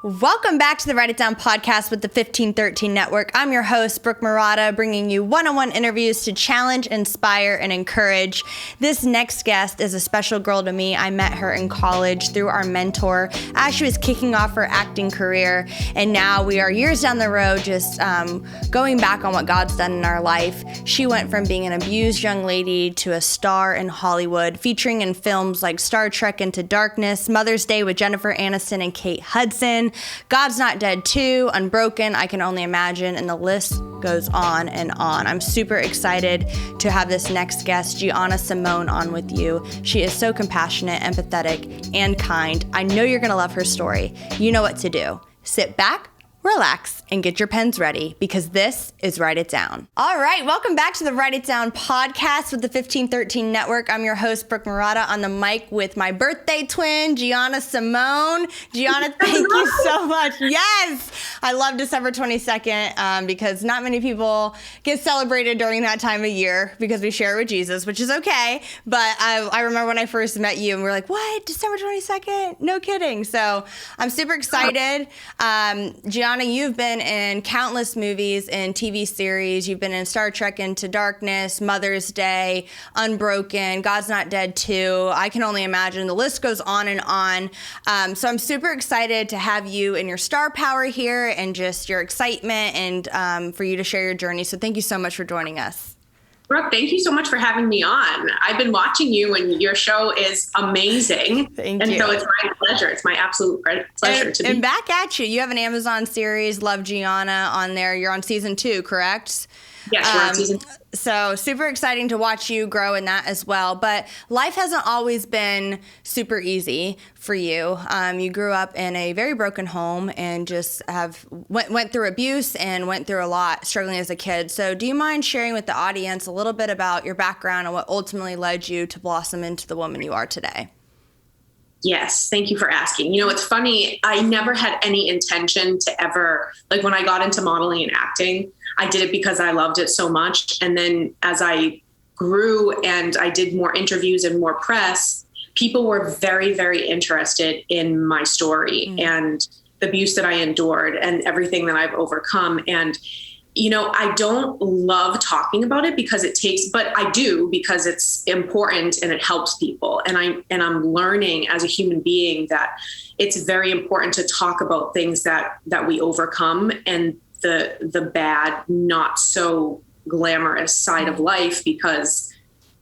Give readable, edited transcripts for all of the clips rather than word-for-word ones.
Welcome back to the Write It Down podcast with the 1513 Network. I'm your host, Brooke Murata, bringing you one-on-one interviews to challenge, inspire, and encourage. This next guest is a special girl to me. I met her in college through our mentor as she was kicking off her acting career. And now we are years down the road just going back on what God's done in our life. She went from being an abused young lady to a star in Hollywood, featuring in films like Star Trek Into Darkness, Mother's Day with Jennifer Aniston and Kate Hudson, God's Not Dead 2, Unbroken, I Can Only Imagine, and the list goes on and on. I'm super excited to have this next guest, Gianna Simone, on with you. She is so compassionate, empathetic, and kind. I know you're going to love her story. You know what to do. Sit back, relax, and get your pens ready because this is Write It Down. All right, welcome back to the Write It Down podcast with the 1513 Network. I'm your host, Brooke Murata, on the mic with my birthday twin, Gianna Simone. Gianna, thank you so much. Yes, I love December 22nd because not many people get celebrated during that time of year because we share it with Jesus, which is okay. But I remember when I first met you and we were like, what, December 22nd? No kidding. So I'm super excited. Gianna, you've been in countless movies and TV series. You've been in Star Trek Into Darkness, Mother's Day, Unbroken, God's Not Dead 2, I Can Only Imagine. The list goes on and on. So I'm super excited to have you and your star power here and just your excitement and for you to share your journey. So thank you so much for joining us. Brooke, thank you so much for having me on. I've been watching you and your show is amazing. Thank you. So it's my pleasure. It's my absolute pleasure to be. And back at you. You have an Amazon series, Love Gianna, on there. You're on season 2, correct? Yes, we're on season 2. So super exciting to watch you grow in that as well. But life hasn't always been super easy for you. You grew up in a very broken home and just went through abuse and went through a lot struggling as a kid. So do you mind sharing with the audience a little bit about your background and what ultimately led you to blossom into the woman you are today? Yes. Thank you for asking. You know, it's funny. I never had any intention to ever, like when I got into modeling and acting, I did it because I loved it so much. And then as I grew and I did more interviews and more press, people were very, very interested in my story and the abuse that I endured and everything that I've overcome. And you know, I don't love talking about it because but I do because it's important and it helps people. And I'm learning as a human being that it's very important to talk about things that we overcome and the bad, not so glamorous side of life, because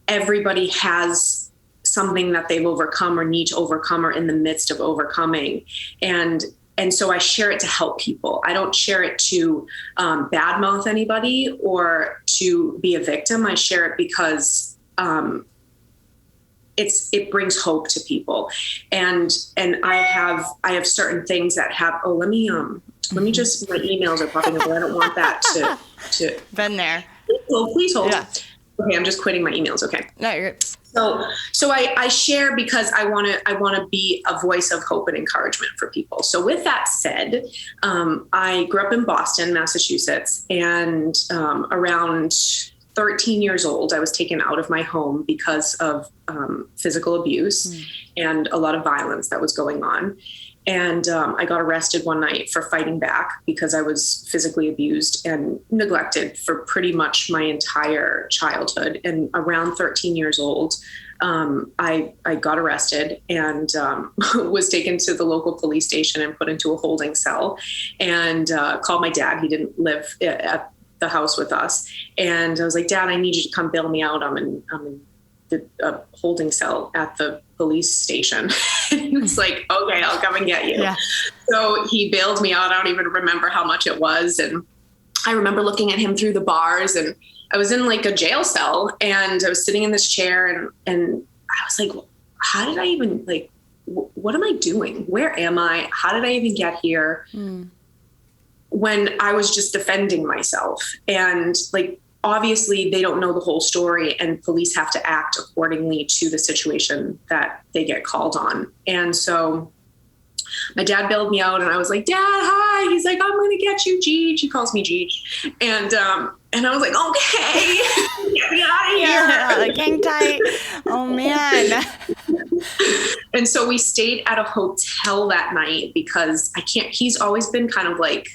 everybody has something that they've overcome or need to overcome or in the midst of overcoming. And so I share it to help people. I don't share it to badmouth anybody or to be a victim. I share it because it brings hope to people. And I have certain things that have. Oh, let me just. My emails are popping up. I don't want that to. Been there. Please hold. Yeah. Okay, I'm just quitting my emails. Okay. No, you're good. So I share because I want to be a voice of hope and encouragement for people. So with that said, I grew up in Boston, Massachusetts, and around 13 years old, I was taken out of my home because of physical abuse and a lot of violence that was going on. And I got arrested one night for fighting back because I was physically abused and neglected for pretty much my entire childhood. And around 13 years old, I got arrested and was taken to the local police station and put into a holding cell and called my dad. He didn't live at the house with us. And I was like, Dad, I need you to come bail me out. I'm in the holding cell at the police station. And he was like, okay, I'll come and get you. Yeah. So he bailed me out. I don't even remember how much it was. And I remember looking at him through the bars, and I was in like a jail cell and I was sitting in this chair and I was like, how did I even what am I doing? Where am I? How did I even get here? When I was just defending myself, and obviously they don't know the whole story and police have to act accordingly to the situation that they get called on. And so my dad bailed me out and I was like, Dad, hi. He's like, I'm going to get you, Geej. He calls me Geej. And I was like, okay, get me out of here. Yeah, like hang tight. Oh man. And so we stayed at a hotel that night because he's always been kind of like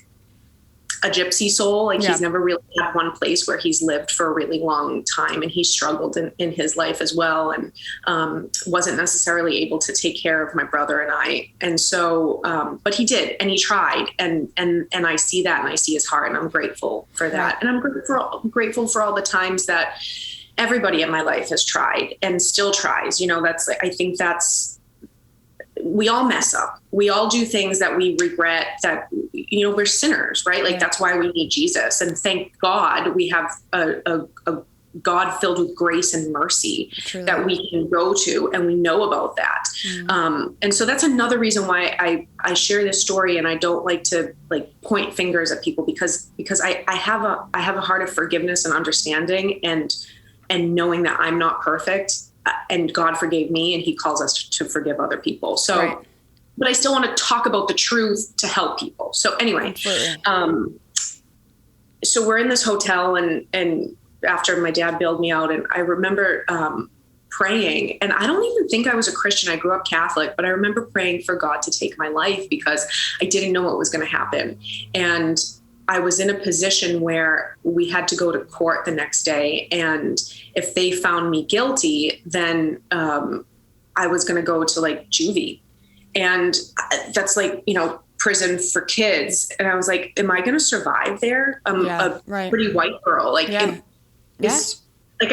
a gypsy soul. Like he's never really had one place where he's lived for a really long time, and he struggled in his life as well. And, wasn't necessarily able to take care of my brother and I. And so, but he did, and he tried, and I see that, and I see his heart, and I'm grateful for that. And I'm grateful for all the times that everybody in my life has tried and still tries. I think we all mess up. We all do things that we regret, that, we're sinners, right? Like that's why we need Jesus. And thank God we have a God filled with grace and mercy that we can go to, and we know about that. And so that's another reason why I share this story, and I don't like to point fingers at people, because I have a heart of forgiveness and understanding, and knowing that I'm not perfect, and God forgave me, and he calls us to forgive other people. So, but I still want to talk about the truth to help people. So anyway, so we're in this hotel, and after my dad bailed me out, and I remember, praying, and I don't even think I was a Christian. I grew up Catholic, but I remember praying for God to take my life because I didn't know what was going to happen. And I was in a position where we had to go to court the next day. And if they found me guilty, then I was going to go to juvie. And that's prison for kids. And I was like, am I going to survive there? A pretty white girl. I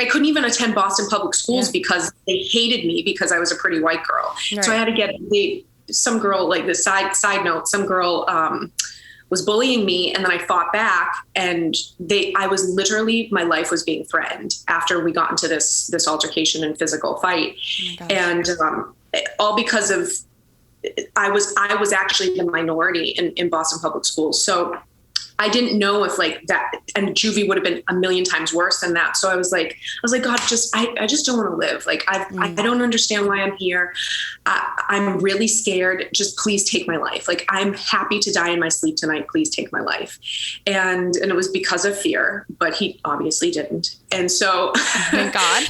couldn't even attend Boston public schools because they hated me because I was a pretty white girl. So I had to get some girl, the side note, some girl, was bullying me, and then I fought back, and I was literally, my life was being threatened after we got into this altercation and physical fight. And all because of, I was actually the minority in Boston public schools. So I didn't know if that, and juvie would have been a million times worse than that. So I was like, God, I just don't want to live. I don't understand why I'm here. I'm really scared. Just please take my life. I'm happy to die in my sleep tonight. Please take my life. And it was because of fear, but he obviously didn't. And so thank God.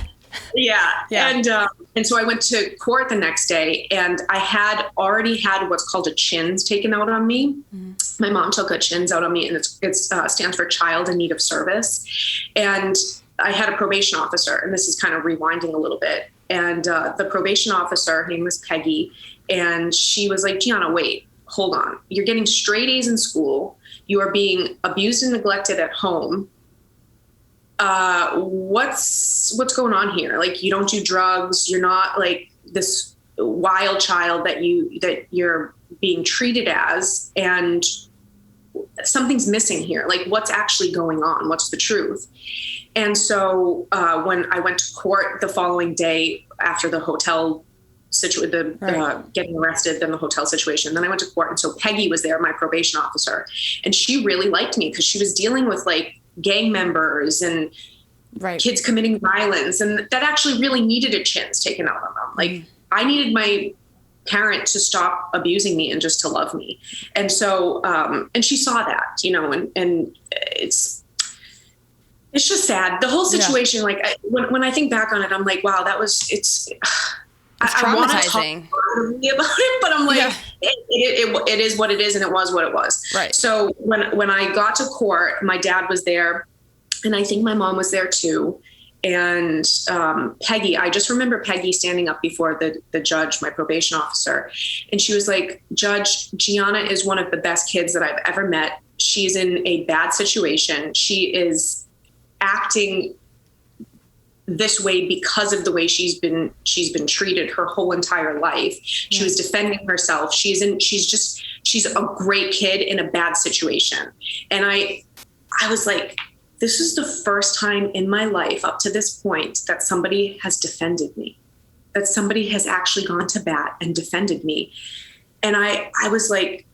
Yeah. And so I went to court the next day, and I had already had what's called a chins taken out on me. My mom took a chins out on me, and it stands for child in need of service. And I had a probation officer, and this is kind of rewinding a little bit. And the probation officer, her name was Peggy, and she was like, Gianna, wait, hold on. You're getting straight A's in school. You are being abused and neglected at home. What's going on here? You don't do drugs. You're not this wild child that you're being treated as, and something's missing here. What's actually going on? What's the truth? And so, when I went to court the following day after the hotel getting arrested, then the hotel situation, then I went to court. And so Peggy was there, my probation officer, and she really liked me because she was dealing with gang members and kids committing violence. And that actually really needed a chins taken out on them. I needed my parent to stop abusing me and just to love me. And so, and she saw that, and it's just sad. The whole situation, when I think back on it, I'm like, wow, it's I want to talk about it, but I'm it is what it is, and it was what it was. Right. So when I got to court, my dad was there, and I think my mom was there too. And Peggy, I just remember Peggy standing up before the judge, my probation officer, and she was like, Judge, Gianna is one of the best kids that I've ever met. She's in a bad situation. She is acting this way because of the way she's been treated her whole entire life. She was defending herself. She's a great kid in a bad situation. And I was like, this is the first time in my life up to this point that somebody has defended me, that somebody has actually gone to bat and defended me. And I was like,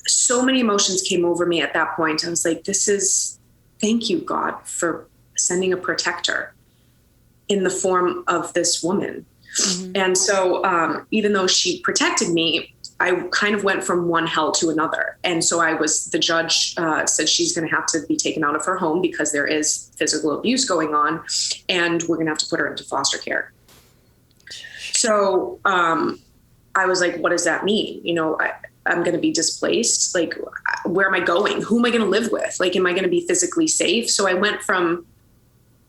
so many emotions came over me at that point. I was like, thank you, God, for sending a protector in the form of this woman. Mm-hmm. And so even though she protected me, I kind of went from one hell to another. And so the judge said she's going to have to be taken out of her home because there is physical abuse going on, and we're going to have to put her into foster care. So I was like, what does that mean? You know, I'm going to be displaced. Like, where am I going? Who am I going to live with? Like, am I going to be physically safe? So I went from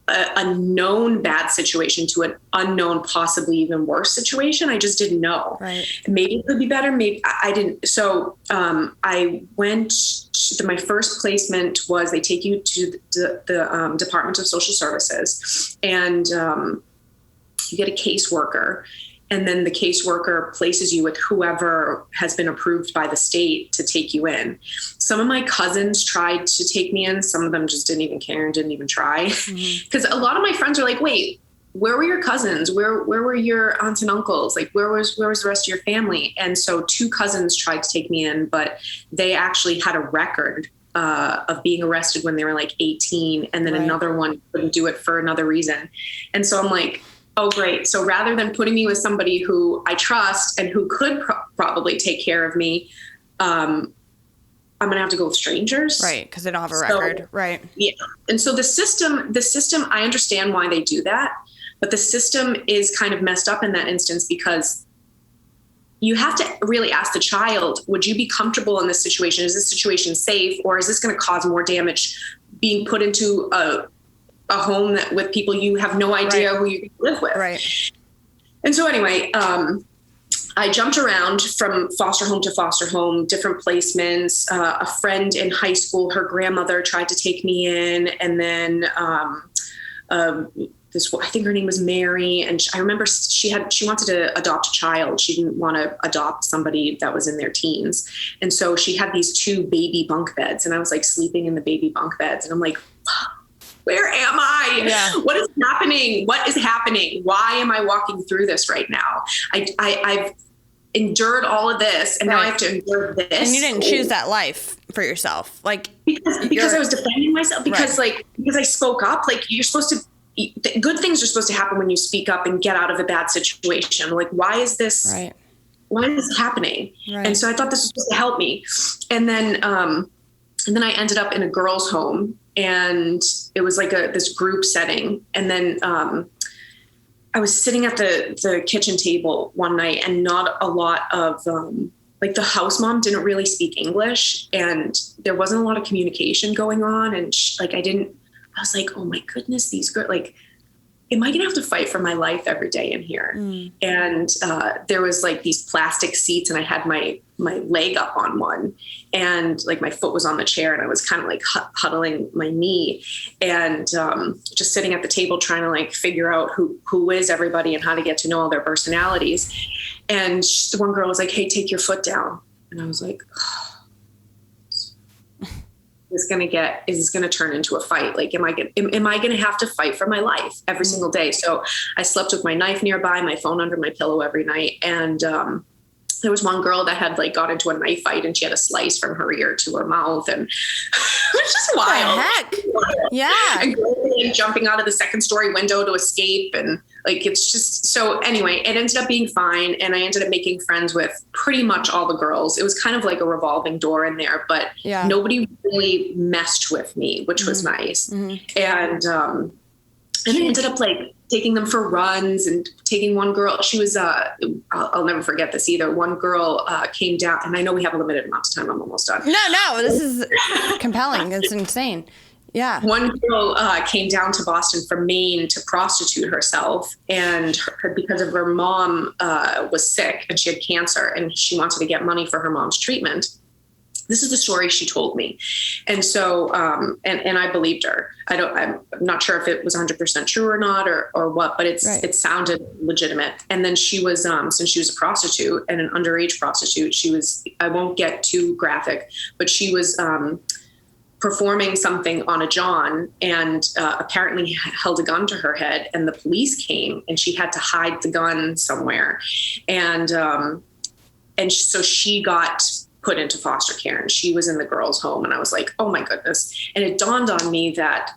a known bad situation to an unknown, possibly even worse situation. I just didn't know. Right. Maybe it could be better. Maybe I didn't. So I went to my first placement was they take you to the Department of Social Services, and you get a caseworker. And then the caseworker places you with whoever has been approved by the state to take you in. Some of my cousins tried to take me in. Some of them just didn't even care and didn't even try. Because a lot of my friends are like, wait, where were your cousins? Where were your aunts and uncles? Like, where was the rest of your family? And so 2 cousins tried to take me in, but they actually had a record of being arrested when they were like 18. And then another one couldn't do it for another reason. And so I'm like, oh, great. So rather than putting me with somebody who I trust and who could probably take care of me, I'm going to have to go with strangers. Right. Because they don't have a record. Right. Yeah. And so the system, I understand why they do that, but the system is kind of messed up in that instance, because you have to really ask the child, would you be comfortable in this situation? Is this situation safe, or is this going to cause more damage being put into a home that with people you have no idea who you live with. Right. And so anyway, I jumped around from foster home to foster home, different placements. A friend in high school, her grandmother tried to take me in. And then I think her name was Mary. And I remember she wanted to adopt a child. She didn't want to adopt somebody that was in their teens. And so she had these 2 baby bunk beds, and I was like sleeping in the baby bunk beds. And I'm like, where am I? Yeah. What is happening? What is happening? Why am I walking through this right now? I've endured all of this, and now I have to endure this. And you didn't choose that life for yourself. Like, because I was defending myself, because I spoke up. Like, you're supposed to, good things are supposed to happen when you speak up and get out of a bad situation. Like, why is this, why is this happening? Right. And so I thought this was supposed to help me. And then I ended up in a girls' home, and it was like this group setting. And then I was sitting at the kitchen table one night, and not a lot of like the house mom didn't really speak English, and there wasn't a lot of communication going on. And I was like, oh my goodness, these girls, like, am I going to have to fight for my life every day in here? And there was like these plastic seats, and I had my leg up on one, and like my foot was on the chair, and I was kind of like huddling my knee, and just sitting at the table trying to like figure out who is everybody and how to get to know all their personalities. And the one girl was like, hey, take your foot down. And I was like, is this going to turn into a fight? Like, am I going to have to fight for my life every single day? So I slept with my knife nearby, my phone under my pillow every night. And, there was one girl that had like got into a knife fight, and she had a slice from her ear to her mouth, and it was just wild. What the heck? Yeah. And jumping out of the 2nd story window to escape. And like, it's just, so anyway, it ended up being fine. And I ended up making friends with pretty much all the girls. It was kind of like a revolving door in there, but nobody really messed with me, which was nice. And I ended up like taking them for runs, and taking one girl. She was, I'll never forget this either. One girl came down, and I know we have a limited amount of time. I'm almost done. No, this is compelling. It's insane. Yeah. One girl came down to Boston from Maine to prostitute herself, and because of her mom was sick and she had cancer, and she wanted to get money for her mom's treatment. This is the story she told me. And so, and I believed her. I'm not sure if it was 100% true or not, or what, but it sounded legitimate. And then she was, since she was a prostitute and an underage prostitute, I won't get too graphic, but she was, performing something on a John, and apparently held a gun to her head, and the police came, and she had to hide the gun somewhere. And so she got put into foster care, and she was in the girls' home. And I was like, oh my goodness. And it dawned on me that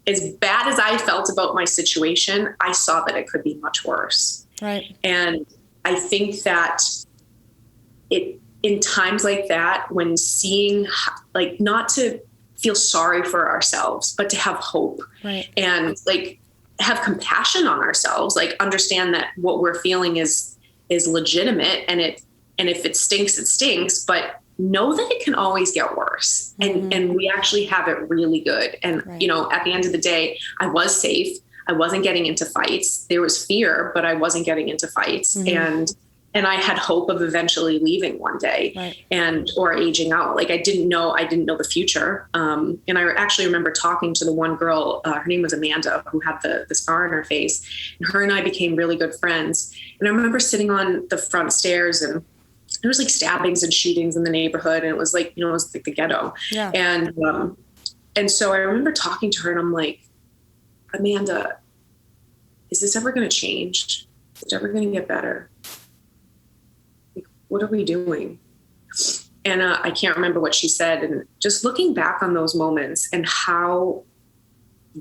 as bad as I felt about my situation, I saw that it could be much worse. Right. And I think that in times like that, when seeing, like, not to feel sorry for ourselves, but to have hope. Right. And like, have compassion on ourselves, like understand that what we're feeling is legitimate, and if it stinks, it stinks, but know that it can always get worse. And we actually have it really good. And, you know, at the end of the day, I was safe. I wasn't getting into fights. There was fear, but I wasn't getting into fights. And I had hope of eventually leaving one day or aging out. Like I didn't know the future. And I actually remember talking to the one girl, her name was Amanda, who had the scar on her face, and her and I became really good friends. And I remember sitting on the front stairs, and there was like stabbings and shootings in the neighborhood. And it was like, you know, it was like the ghetto. Yeah. And so I remember talking to her, and I'm like, Amanda, is this ever going to change? Is it ever going to get better? What are we doing? And I can't remember what she said. And just looking back on those moments and how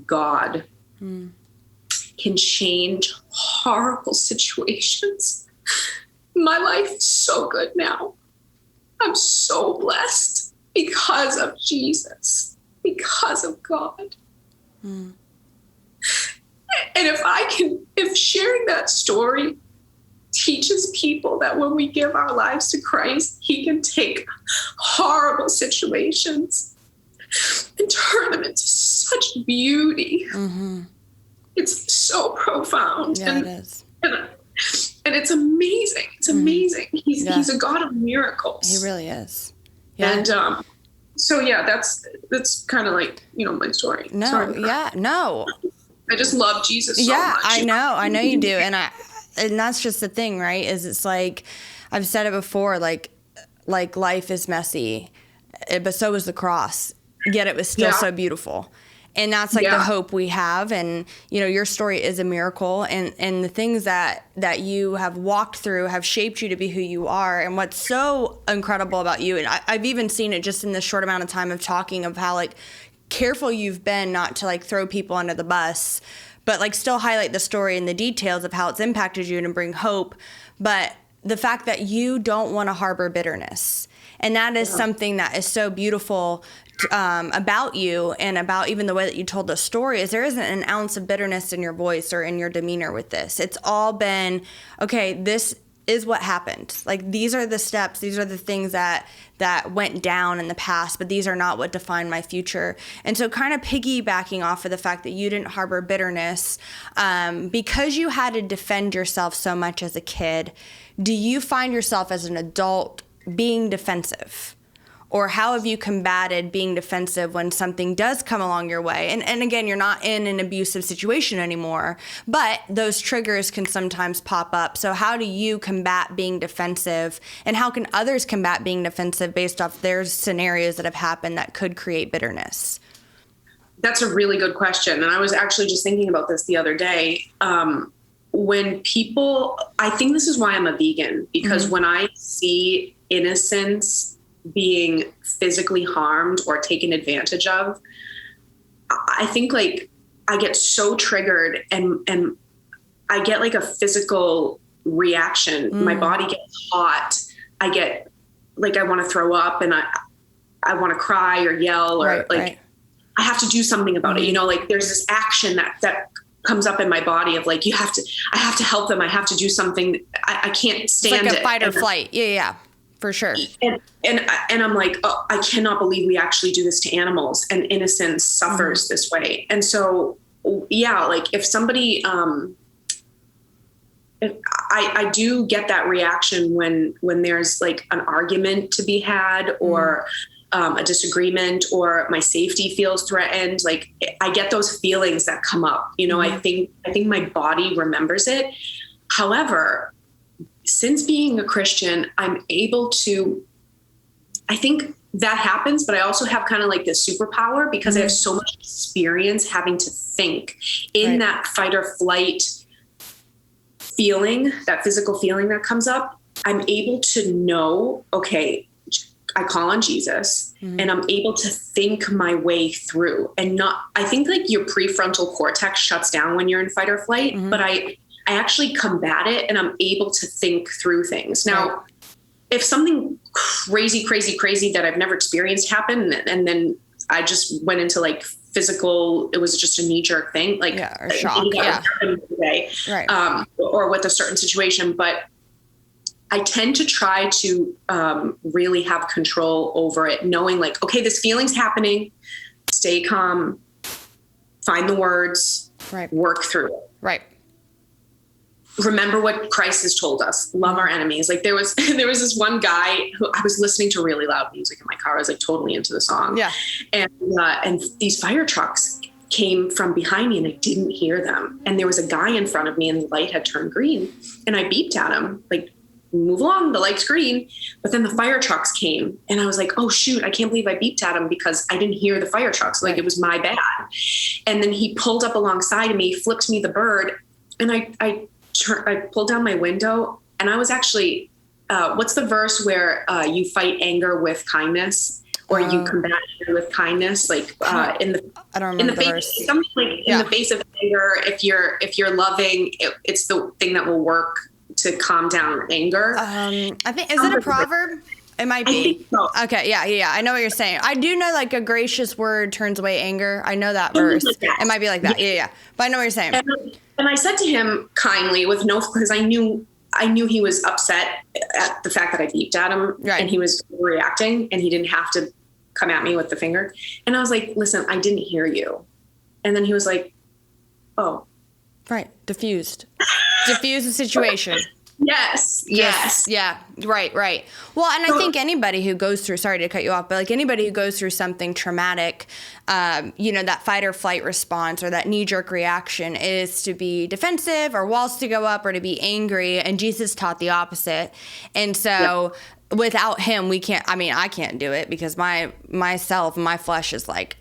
God can change horrible situations. My life is so good now. I'm so blessed because of Jesus, because of God. And if sharing that story teaches people that when we give our lives to Christ, he can take horrible situations and turn them into such beauty. It's so profound. Yeah, it is. And it's amazing. It's amazing. He's a God of miracles. He really is. Yeah. And so yeah, that's kind of like, you know, my story. No. I just love Jesus so much. I know you do. And that's just the thing, right? Is it's like, I've said it before, like life is messy, but so is the cross, yet it was still so beautiful. And that's like the hope we have. And, you know, your story is a miracle, and the things that you have walked through have shaped you to be who you are. And what's so incredible about you, and I've even seen it just in this short amount of time of talking, of how like careful you've been not to like throw people under the bus, but like still highlight the story and the details of how it's impacted you and bring hope. But the fact that you don't want to harbor bitterness. And that is something that is so beautiful about you, and about even the way that you told the story, is there isn't an ounce of bitterness in your voice or in your demeanor with this. It's all been, okay, this is what happened. Like, these are the steps, these are the things that went down in the past, but these are not what define my future. And so kind of piggybacking off of the fact that you didn't harbor bitterness, because you had to defend yourself so much as a kid, do you find yourself as an adult being defensive? Or how have you combated being defensive when something does come along your way? And again, you're not in an abusive situation anymore, but those triggers can sometimes pop up. So how do you combat being defensive? And how can others combat being defensive based off their scenarios that have happened that could create bitterness? That's a really good question. And I was actually just thinking about this the other day. When people, I think this is why I'm a vegan, because when I see innocence being physically harmed or taken advantage of, I think like I get so triggered, and I get like a physical reaction. My body gets hot. I get like, I want to throw up, and I want to cry or yell, or I have to do something about it. You know, like there's this action that comes up in my body of like, I have to help them. I have to do something. I can't stand it. It's like a fight or flight. Yeah. For sure. And I'm like, oh, I cannot believe we actually do this to animals, and innocence suffers this way. And so, yeah, like if somebody, I do get that reaction when there's like an argument to be had, or a disagreement, or my safety feels threatened. Like I get those feelings that come up, you know. I think my body remembers it. However, since being a Christian, I'm able to, I think that happens, but I also have kind of like this superpower, because I have so much experience having to think in that fight or flight feeling, that physical feeling that comes up. I'm able to know, okay, I call on Jesus, and I'm able to think my way through, and I think like your prefrontal cortex shuts down when you're in fight or flight, but I actually combat it, and I'm able to think through things. Now, if something crazy that I've never experienced happened, and then I just went into like physical, it was just a knee jerk thing, like or shock. Today, right. Or with a certain situation. But I tend to try to really have control over it, knowing like, okay, this feeling's happening, stay calm, find the words, work through it. Right. Remember what Christ has told us, love our enemies. Like there was this one guy who I was listening to really loud music in my car. I was like totally into the song. Yeah. And these fire trucks came from behind me and I didn't hear them. And there was a guy in front of me and the light had turned green and I beeped at him, like, move along, the light's green. But then the fire trucks came and I was like, oh shoot, I can't believe I beeped at him because I didn't hear the fire trucks. Like it was my bad. And then he pulled up alongside of me, flipped me the bird. And I pulled down my window and I was actually, what's the verse where you fight anger with kindness or you combat anger with kindness? Like I don't remember the verse. Something like in the face of anger, if you're loving, it's the thing that will work to calm down anger. I think, is it a proverb? It might be. I think so. Okay. Yeah. I know what you're saying. I do know like a gracious word turns away anger. I know that verse. Like that. It might be like that. Yeah. But I know what you're saying. And I said to him kindly because I knew he was upset at the fact that I beeped at him and he was reacting and he didn't have to come at me with the finger. And I was like, listen, I didn't hear you. And then he was like, oh. Right. Diffuse the situation. Yes. Yeah. Right. Well, and I think anybody who goes through, sorry to cut you off, but like anybody who goes through something traumatic, that fight or flight response or that knee jerk reaction is to be defensive or walls to go up or to be angry. And Jesus taught the opposite. And so without him, I can't do it because my flesh is like,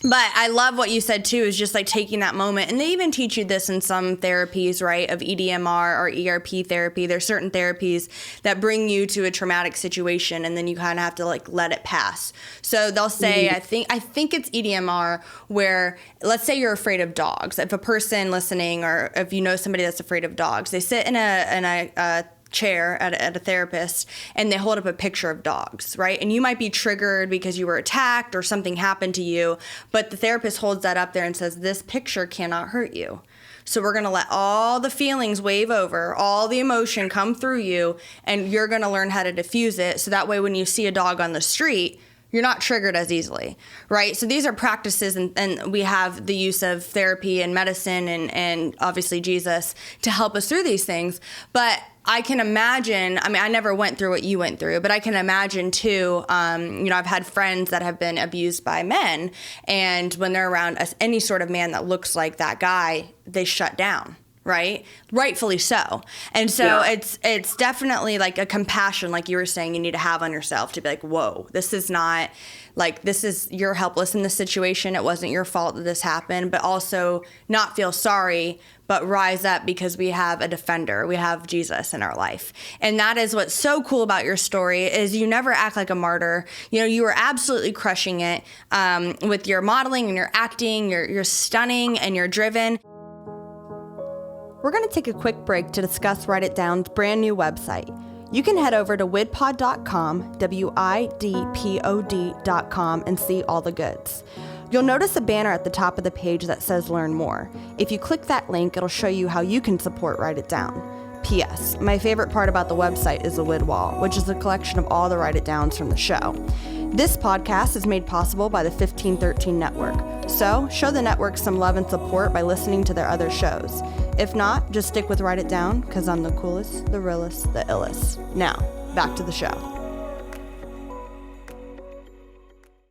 but I love what you said, too, is just like taking that moment. And they even teach you this in some therapies, right, of EDMR or ERP therapy. There's certain therapies that bring you to a traumatic situation, and then you kind of have to like let it pass. So they'll say, I think it's EDMR, where let's say you're afraid of dogs. If a person listening or if you know somebody that's afraid of dogs, they sit in a chair at a therapist and they hold up a picture of dogs, right? And you might be triggered because you were attacked or something happened to you, but the therapist holds that up there and says, this picture cannot hurt you. So we're going to let all the feelings wave over, all the emotion come through you, and you're going to learn how to diffuse it. So that way when you see a dog on the street, you're not triggered as easily, right? So these are practices, and we have the use of therapy and medicine and obviously Jesus to help us through these things. But I can imagine, I never went through what you went through, but I can imagine too, I've had friends that have been abused by men, and when they're around any sort of man that looks like that guy, they shut down. Right? Rightfully so. And so it's definitely like a compassion, like you were saying, you need to have on yourself to be like, whoa, this is not like, you're helpless in this situation. It wasn't your fault that this happened, but also not feel sorry, but rise up because we have a defender. We have Jesus in our life. And that is what's so cool about your story is you never act like a martyr. You were absolutely crushing it with your modeling and your acting. You're stunning and you're driven. We're going to take a quick break to discuss Write It Down's brand new website. You can head over to widpod.com, widpod.com, and see all the goods. You'll notice a banner at the top of the page that says Learn More. If you click that link, it'll show you how you can support Write It Down. P.S. My favorite part about the website is the Wid Wall, which is a collection of all the Write It Downs from the show. This podcast is made possible by the 1513 Network, so show the network some love and support by listening to their other shows. If not, just stick with Write It Down, because I'm the coolest, the realest, the illest. Now, back to the show.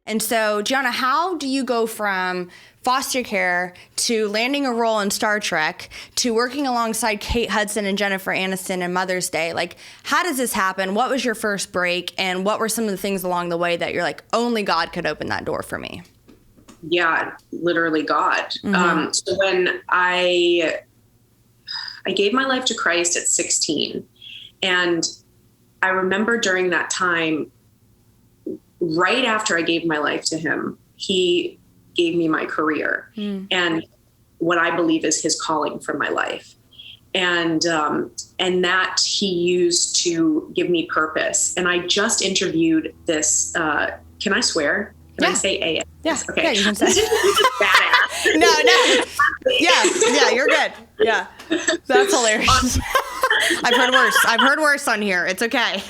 And so, Gianna, how do you go from foster care to landing a role in Star Trek to working alongside Kate Hudson and Jennifer Aniston in Mother's Day? Like, how does this happen? What was your first break? And what were some of the things along the way that you're like, only God could open that door for me? Yeah, literally God. Mm-hmm. So when I gave my life to Christ at 16, and I remember during that time, right after I gave my life to him, he gave me my career and what I believe is his calling for my life. And that he used to give me purpose. And I just interviewed this, can I swear? Can I say A? Yeah. Okay. Yeah, you can say. Badass. No. Yeah, you're good. Yeah. That's hilarious. I've heard worse. I've heard worse on here. It's okay.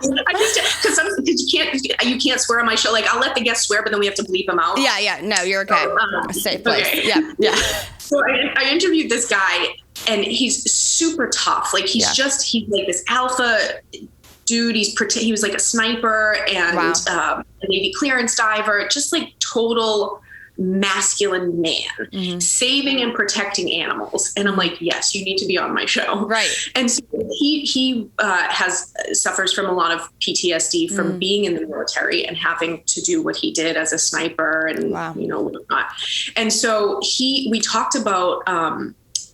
Because you can't swear on my show. Like, I'll let the guests swear, but then we have to bleep them out. Yeah. No, you're okay. A safe place. Okay. Yeah. So I interviewed this guy, and he's super tough. Like, he's like this alpha dude. He was like a sniper and a Navy clearance diver, just like total masculine man, saving and protecting animals. And I'm like, yes, you need to be on my show. Right. And so he suffers from a lot of PTSD from being in the military and having to do what he did as a sniper and, whatnot. And so we talked about,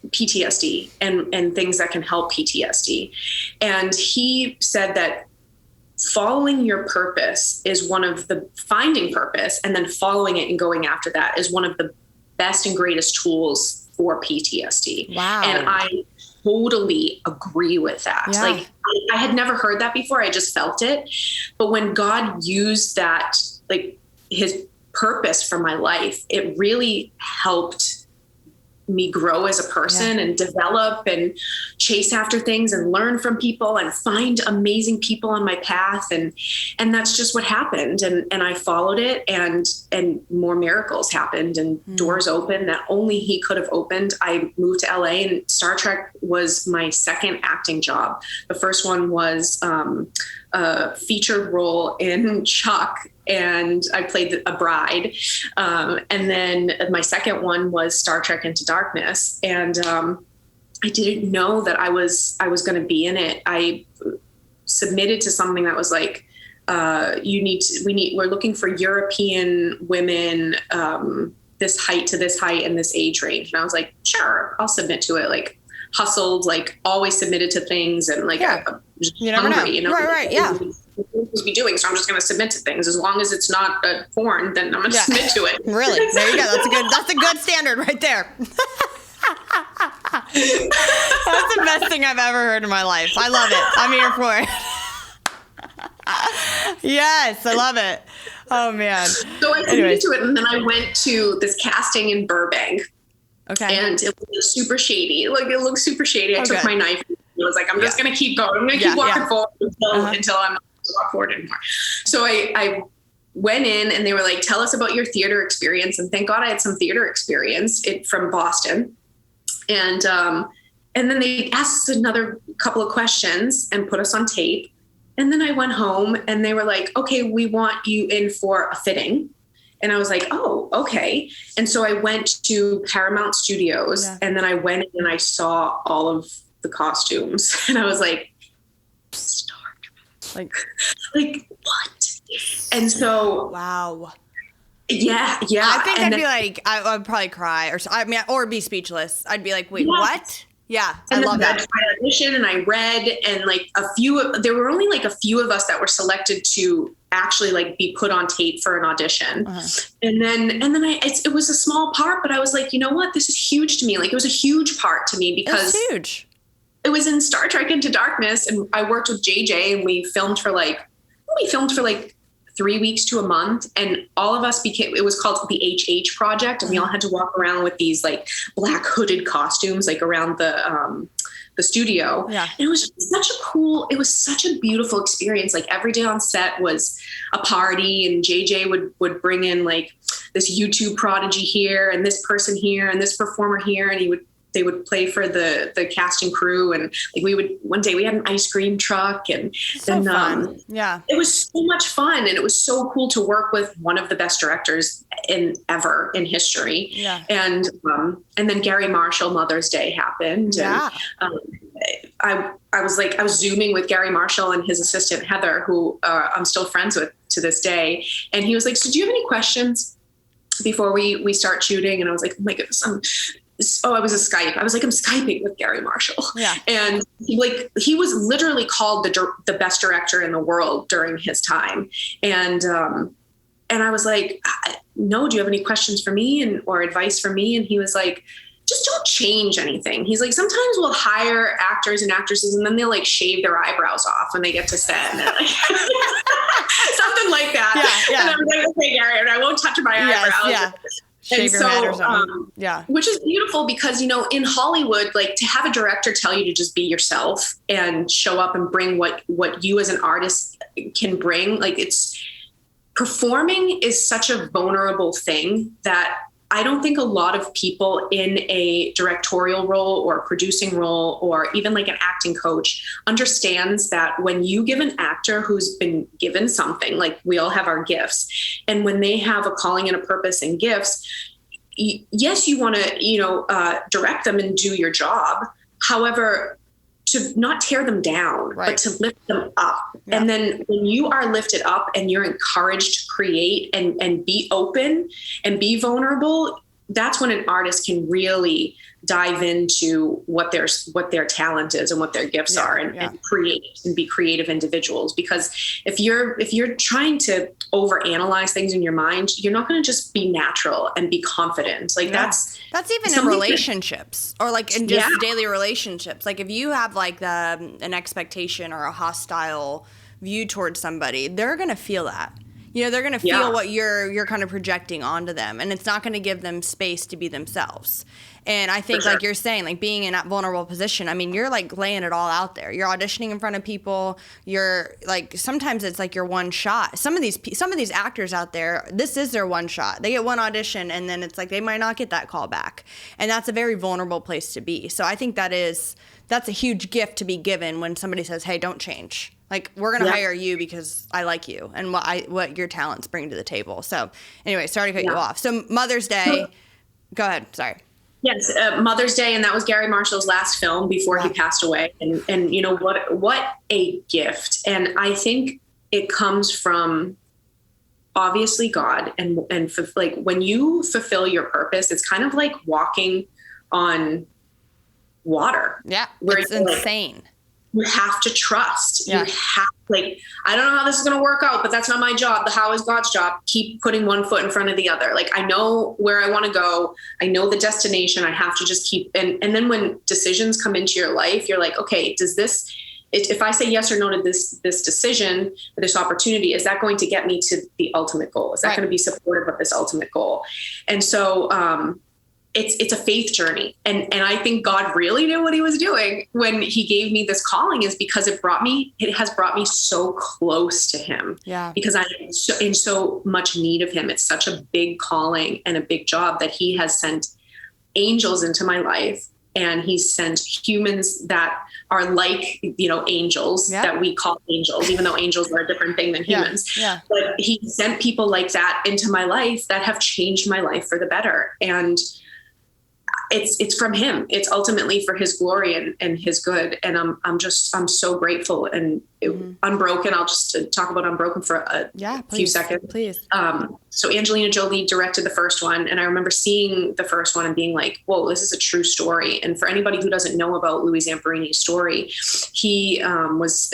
PTSD and things that can help PTSD. And he said that following your purpose is finding purpose and then following it and going after that is one of the best and greatest tools for PTSD. Wow. And I totally agree with that. Yeah. Like, I had never heard that before. I just felt it. But when God used that, like, his purpose for my life, it really helped me grow as a person and develop and chase after things and learn from people and find amazing people on my path. And that's just what happened. And I followed it, and more miracles happened and doors opened that only he could have opened. I moved to LA, and Star Trek was my second acting job. The first one was a featured role in Chuck, and I played a bride. And then my second one was Star Trek Into Darkness. And I didn't know that I was going to be in it. I submitted to something that was like, we're looking for European women, this height to this height and this age range. And I was like, sure, I'll submit to it. Like, hustled, like, always submitted to things, and like, I'm just you never hungry, know. Right. Yeah. To be doing, so I'm just going to submit to things. As long as it's not porn, then I'm going to submit to it. Really? There you go. That's a good standard right there. That's the best thing I've ever heard in my life. I love it. I'm here for it. Yes, I love it. Oh man. So I submitted to it, and then I went to this casting in Burbank. Okay. And it was super shady. Like, it looked super shady. I took my knife. And I was like, I'm just going to keep going. I'm going to keep walking forward until I'm not walk forward anymore. So I went in, and they were like, tell us about your theater experience. And thank God I had some theater experience from Boston. And then they asked us another couple of questions and put us on tape. And then I went home, and they were like, okay, we want you in for a fitting. And I was like, oh, okay. And so I went to Paramount Studios, and then I went and I saw all of the costumes, and I was like, Star Trek. Like what? And so, wow. Yeah. I think I'd be like, I'd probably cry, or be speechless. I'd be like, wait, what? Yeah, and I love that. I auditioned, and I read, and like there were only like a few of us that were selected to actually like be put on tape for an audition. And then it was a small part, but I was like, you know what? This is huge to me. Like, it was a huge part to me because it's huge. It was in Star Trek Into Darkness, and I worked with JJ, and we filmed for like 3 weeks to a month, and all of us it was called the HH Project, and we all had to walk around with these like black hooded costumes like around the studio. Yeah. And it was such a beautiful experience. Like, every day on set was a party, and JJ would bring in like this YouTube prodigy here and this person here and this performer here, and they would play for the cast and crew. And like one day we had an ice cream truck, and so fun. It was so much fun. And it was so cool to work with one of the best directors ever in history. Yeah. And then Gary Marshall Mother's Day happened. Yeah. And I was Zooming with Gary Marshall and his assistant, Heather, who I'm still friends with to this day. And he was like, so do you have any questions before we start shooting? And I was like, oh my goodness, I was a Skype. I was like, I'm Skyping with Gary Marshall. Yeah. And he was literally called the best director in the world during his time. And I was like, no, do you have any questions for me or advice for me? And he was like, just don't change anything. He's like, sometimes we'll hire actors and actresses, and then they'll like shave their eyebrows off when they get to set. And something like that. that. Yeah. And I'm like, okay, Gary, and I won't touch my eyebrows. Yeah. Shave your head or something. Which is beautiful because, in Hollywood, like to have a director tell you to just be yourself and show up and bring what you as an artist can bring, like performing is such a vulnerable thing that I don't think a lot of people in a directorial role or producing role or even like an acting coach understands that when you give an actor who's been given something, like we all have our gifts, and when they have a calling and a purpose and gifts, yes, you want to, direct them and do your job. However, to not tear them down, but to lift them up. Yeah. And then when you are lifted up and you're encouraged to create and be open and be vulnerable, that's when an artist can really dive into what their talent is and what their gifts are and create and be creative individuals. Because if you're trying to overanalyze things in your mind, you're not going to just be natural and be confident. Like that's even in relationships or like in just daily relationships. Like if you have like an expectation or a hostile view towards somebody, they're going to feel that. They're going to feel what you're kind of projecting onto them, and it's not going to give them space to be themselves. And I think, like you're saying, like being in that vulnerable position, I mean, you're like laying it all out there. You're auditioning in front of people. You're like, sometimes it's like your one shot. Some of these actors out there, this is their one shot. They get one audition, and then it's like they might not get that call back. And that's a very vulnerable place to be. So I think that's a huge gift to be given when somebody says, hey, don't change. Like, we're going to hire you because I like you and what your talents bring to the table. So anyway, sorry to cut you off. So Mother's Day, go ahead. Sorry. Yes. Mother's Day. And that was Gary Marshall's last film before he passed away. And what a gift. And I think it comes from obviously God and like when you fulfill your purpose, it's kind of like walking on water. Yeah. It's insane. Like, you have to trust. Yeah. You have, I don't know how this is going to work out, but that's not my job. The how is God's job. Keep putting one foot in front of the other. Like, I know where I want to go. I know the destination. I have to just keep. And then when decisions come into your life, you're like, okay, if I say yes or no to this decision or this opportunity, is that going to get me to the ultimate goal? Is that going to be supportive of this ultimate goal? And so, it's a faith journey. And I think God really knew what he was doing when he gave me this calling, is because it has brought me so close to him. Yeah. Because I'm in so much need of him. It's such a big calling and a big job that he has sent angels into my life. And he's sent humans that are like, angels that we call angels, even though angels are a different thing than humans. Yeah. But he sent people like that into my life that have changed my life for the better. And it's from him. It's ultimately for his glory and his good. And I'm so grateful. And Unbroken, I'll just talk about Unbroken for a few seconds. Please. So Angelina Jolie directed the first one. And I remember seeing the first one and being like, whoa, this is a true story. And for anybody who doesn't know about Louis Zamperini's story, he was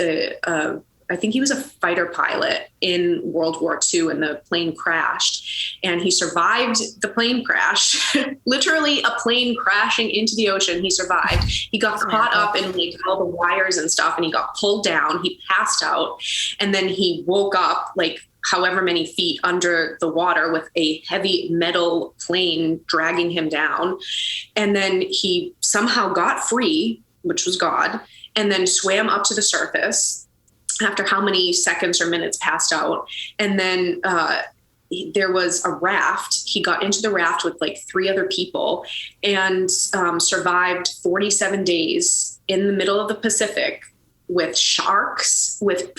I think he was a fighter pilot in World War II, and the plane crashed, and he survived the plane crash, literally a plane crashing into the ocean. He survived. He got caught up in like all the wires and stuff, and he got pulled down. He passed out, and then he woke up like however many feet under the water with a heavy metal plane dragging him down. And then he somehow got free, which was God, and then swam up to the surface after how many seconds or minutes passed out. And then there was a raft. He got into the raft with like 3 other people and survived 47 days in the middle of the Pacific with sharks, with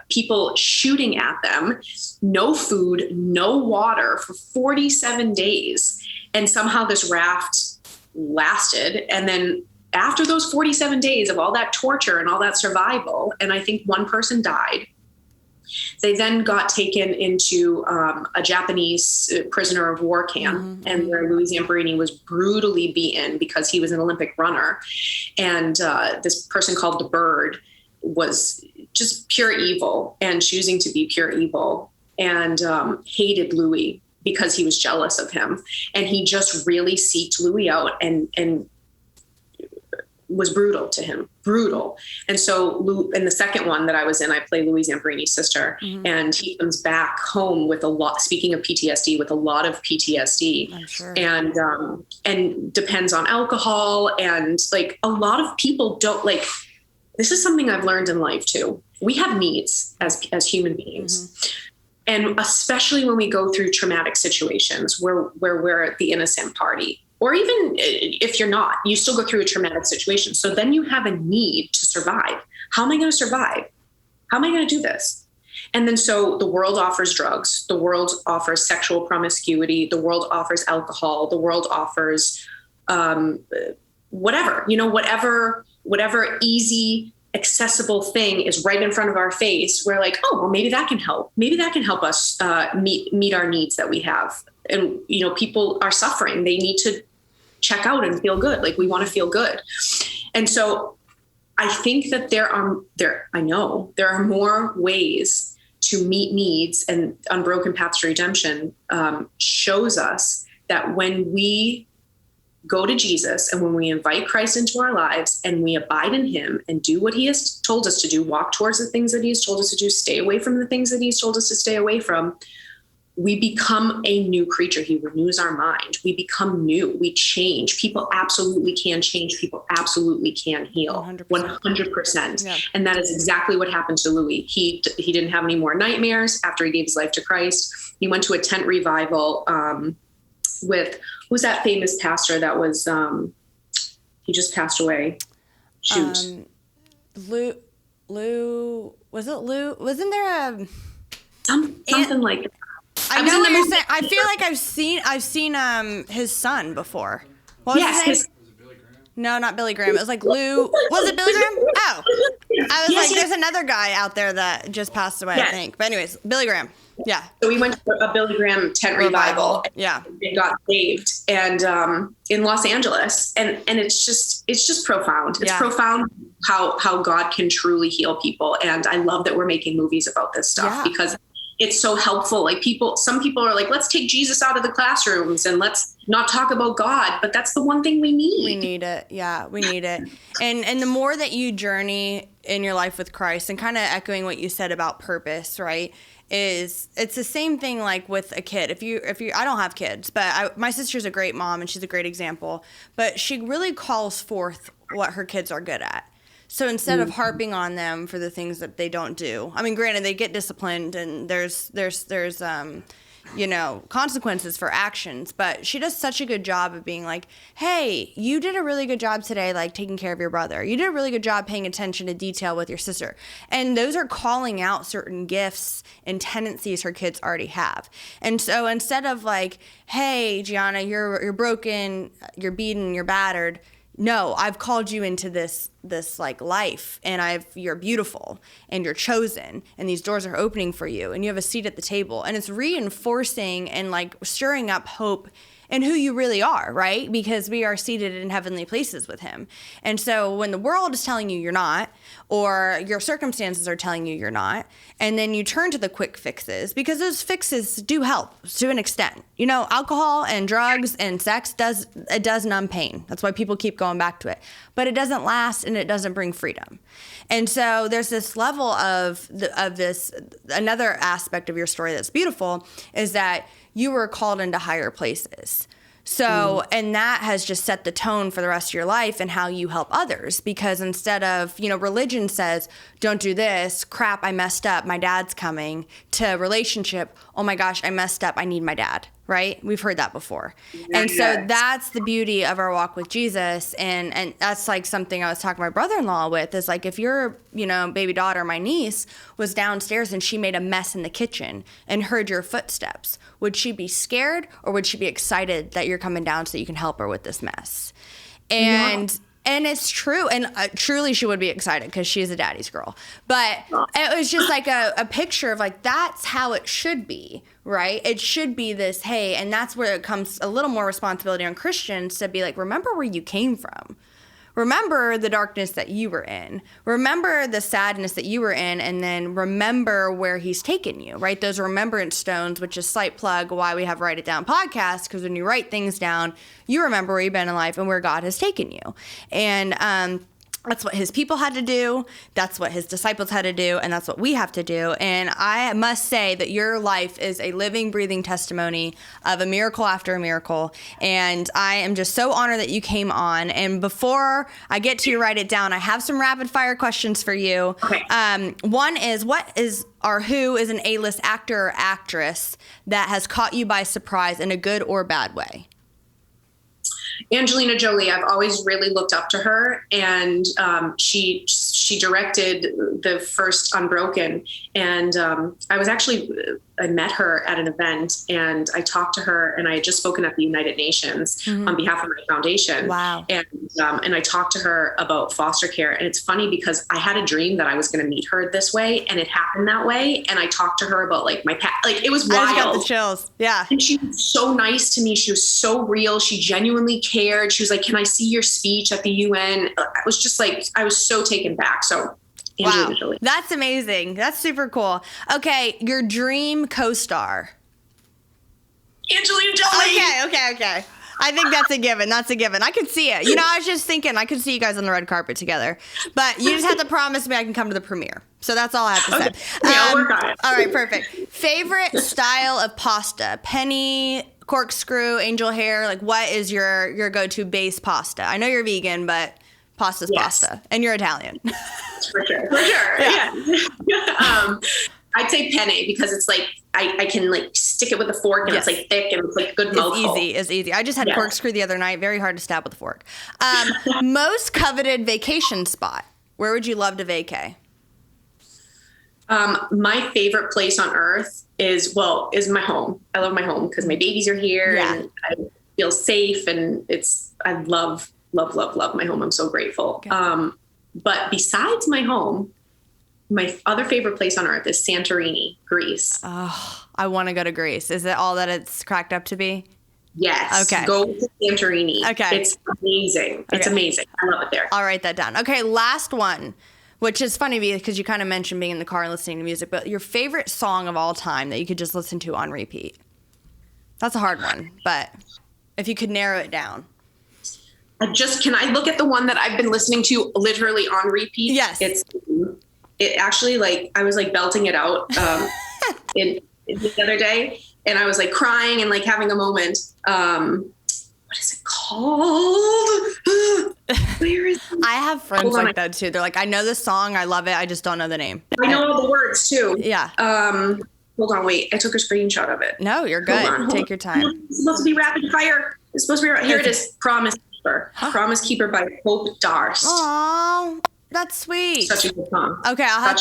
people shooting at them, no food, no water for 47 days. And somehow this raft lasted. And then after those 47 days of all that torture and all that survival, and I think one person died, they then got taken into a Japanese prisoner of war camp, and where Louis Zamperini was brutally beaten because he was an Olympic runner. And this person called the Bird was just pure evil and choosing to be pure evil, and hated Louis because he was jealous of him. And he just really seeked Louis out and was brutal to him, brutal. And so in the second one that I was in, I play Louis Zamperini's sister, and he comes back home with a lot, speaking of PTSD, with a lot of PTSD. I'm sure. And depends on alcohol. And like a lot of people don't like, this is something I've learned in life too. We have needs as human beings. And especially when we go through traumatic situations where we're the innocent party, or even if you're not, you still go through a traumatic situation. So then you have a need to survive. How am I going to survive? How am I going to do this? And then so the world offers drugs. The world offers sexual promiscuity. The world offers alcohol. The world offers whatever, whatever easy, accessible thing is right in front of our face. We're like, oh, well, maybe that can help. Maybe that can help us meet our needs that we have. And, people are suffering. They need to check out and feel good. Like, we want to feel good. And so I think that I know there are more ways to meet needs, and Unbroken Paths to Redemption shows us that when we go to Jesus and when we invite Christ into our lives and we abide in him and do what he has told us to do, walk towards the things that he has told us to do, stay away from the things that he's told us to stay away from, we become a new creature. He renews our mind. We become new. We change. People absolutely can change. People absolutely can heal. 100%. Yeah. And that is exactly what happened to Louis. He didn't have any more nightmares after he gave his life to Christ. He went to a tent revival with, who's that famous pastor that was, he just passed away. Shoot. Lou, was it Lou? Wasn't there a... something like that. I know what you're saying. I feel like I've seen his son before. What was his name? No, not Billy Graham. It was like Lou. Was it Billy Graham? Oh. I was like, there's another guy out there that just passed away, I think. But anyways, Billy Graham. Yeah. So we went to a Billy Graham tent revival. Yeah. And got saved, and in Los Angeles. And it's just profound. It's profound how God can truly heal people. And I love that we're making movies about this stuff because it's so helpful. Like some people are like, let's take Jesus out of the classrooms and let's not talk about God, but that's the one thing we need. We need it. Yeah, we need it. And the more that you journey in your life with Christ, and kind of echoing what you said about purpose, right? It's the same thing like with a kid. If you I don't have kids, but my sister's a great mom and she's a great example, but she really calls forth what her kids are good at. So instead of harping on them for the things that they don't do, I mean, granted, they get disciplined and there's consequences for actions, but she does such a good job of being like, hey, you did a really good job today, like taking care of your brother. You did a really good job paying attention to detail with your sister. And those are calling out certain gifts and tendencies her kids already have. And so instead of like, hey, Gianna, you're broken, you're beaten, you're battered. No, I've called you into this like life, and you're beautiful and you're chosen, and these doors are opening for you, and you have a seat at the table, and it's reinforcing and like stirring up hope in who you really are, right? Because we are seated in heavenly places with him. And so when the world is telling you you're not, or your circumstances are telling you you're not, and then you turn to the quick fixes, because those fixes do help to an extent. Alcohol and drugs and sex does numb pain. That's why people keep going back to it. But it doesn't last, and it doesn't bring freedom. And so there's this level of this, another aspect of your story that's beautiful is that you were called into higher places. So, and that has just set the tone for the rest of your life and how you help others. Because instead of, religion says, don't do this, crap, I messed up, my dad's coming, to relationship, oh my gosh, I messed up, I need my dad, right? We've heard that before. And so that's the beauty of our walk with Jesus. And that's like something I was talking to my brother-in-law with, is like, if your, baby daughter, my niece, was downstairs and she made a mess in the kitchen and heard your footsteps, would she be scared, or would she be excited that you're coming down so you can help her with this mess? And it's true. And truly she would be excited because she's a daddy's girl. But it was just like a picture of like, that's how it should be, right? It should be this, hey, and that's where it comes a little more responsibility on Christians to be like, remember where you came from. remember the darkness that you were in. Remember the sadness that you were in, and then remember where he's taken you, right? Those remembrance stones, which is slight plug why we have Write It Down podcast, because when you write things down, you remember where you've been in life and where God has taken you. And that's what his people had to do. That's what his disciples had to do. And that's what we have to do. And I must say that your life is a living, breathing testimony of a miracle after a miracle. And I am just so honored that you came on. And before I get to you Write It Down, I have some rapid fire questions for you. Okay. One is, who is an A-list actor or actress that has caught you by surprise in a good or bad way? Angelina Jolie. I've always really looked up to her, and she directed the first Unbroken, and I met her at an event, and I talked to her, and I had just spoken at the United Nations on behalf of my foundation. Wow. And I talked to her about foster care, and it's funny because I had a dream that I was going to meet her this way, and it happened that way. And I talked to her about like my past, like it was wild. I just got the chills. Yeah. And she was so nice to me. She was so real. She genuinely cared. She was like, "Can I see your speech at the UN?" I was just like, I was so taken back. So Angelina Jolie. That's amazing. That's super cool. Okay, your dream co-star. Angelina Jolie. Okay. I think that's a given. That's a given. I could see it. You know, I was just thinking I could see you guys on the red carpet together. But you just have to promise me I can come to the premiere. So that's all I have to say. Yeah, I'll work on it. All right, perfect. Favorite style of pasta? Penny, corkscrew, angel hair? Like, what is your go-to base pasta? I know you're vegan, but pasta's pasta. And you're Italian. For sure. Yeah. I'd say penne because it's like I can like stick it with a fork and it's like thick and it's like good mouthful. It's easy. I just had corkscrew the other night. Very hard to stab with a fork. Most coveted vacation spot. Where would you love to vacay? My favorite place on earth is my home. I love my home because my babies are here and I feel safe, and I love my home. I'm so grateful. Okay. But besides my home, my other favorite place on earth is Santorini, Greece. Oh, I want to go to Greece. Is it all that it's cracked up to be? Yes. Okay. Go to Santorini. Okay. It's amazing. Okay. It's amazing. I love it there. I'll write that down. Okay. Last one, which is funny because you kind of mentioned being in the car and listening to music, but your favorite song of all time that you could just listen to on repeat. That's a hard one, but if you could narrow it down. Can I look at the one that I've been listening to literally on repeat? Yes. It actually, like, I was like belting it out in the other day, and I was like crying and like having a moment. What is it called? Where is it? I have friends like that too. They're like, I know this song, I love it, I just don't know the name. I know all the words too. Yeah. Hold on, wait. I took a screenshot of it. No, you're good. Hold on. Take your time. It's supposed to be rapid fire. It's supposed to be here. It is. Promise Keeper. Huh? Promise Keeper by Hope Darst. Aww. That's sweet. Such a good song. Okay, I'll have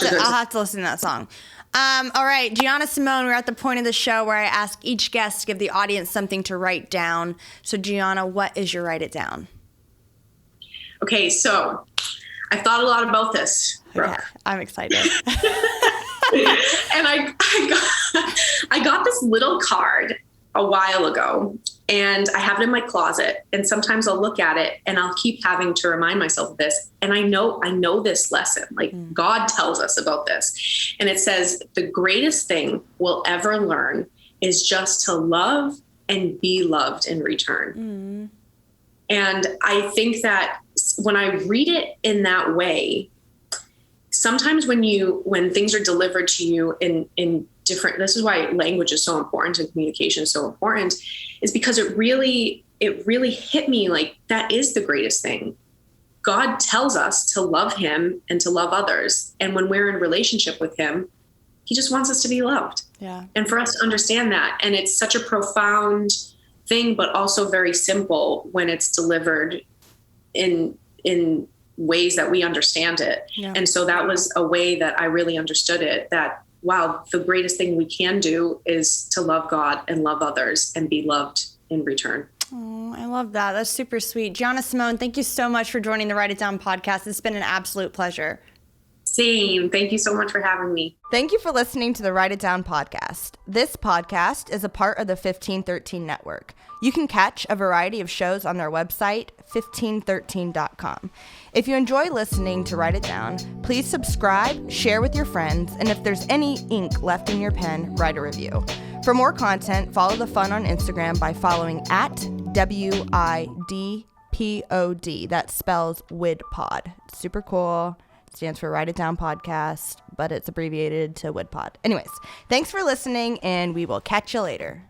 to listen to that song. All right, Gianna Simone, we're at the point of the show where I ask each guest to give the audience something to write down. So, Gianna, what is your Write It Down? Okay, so I've thought a lot about this, Brooke. Okay, I'm excited. And I got this little card a while ago, and I have it in my closet, and sometimes I'll look at it and I'll keep having to remind myself of this. And I know this lesson, like God tells us about this. And it says, the greatest thing we'll ever learn is just to love and be loved in return. And I think that when I read it in that way, sometimes when things are delivered to you in different, this is why language is so important and communication is so important, is because it really hit me like that is the greatest thing. God tells us to love him and to love others. And when we're in relationship with him, he just wants us to be loved. Yeah. And for us to understand that. And it's such a profound thing, but also very simple when it's delivered in ways that we understand it. Yeah. And so that was a way that I really understood it, that wow, the greatest thing we can do is to love God and love others and be loved in return. Oh, I love that. That's super sweet. Gianna Simone, thank you so much for joining the Write It Down podcast. It's been an absolute pleasure. Same. Thank you so much for having me. Thank you for listening to the Write It Down podcast. This podcast is a part of the 1513 network. You can catch a variety of shows on their website, 1513.com. If you enjoy listening to Write It Down, please subscribe, share with your friends, and if there's any ink left in your pen, write a review. For more content, follow the fun on Instagram by following at WIDPOD. That spells WIDPod. It's super cool. Stands for Write It Down Podcast, but it's abbreviated to WIDPod. Anyways, thanks for listening, and we will catch you later.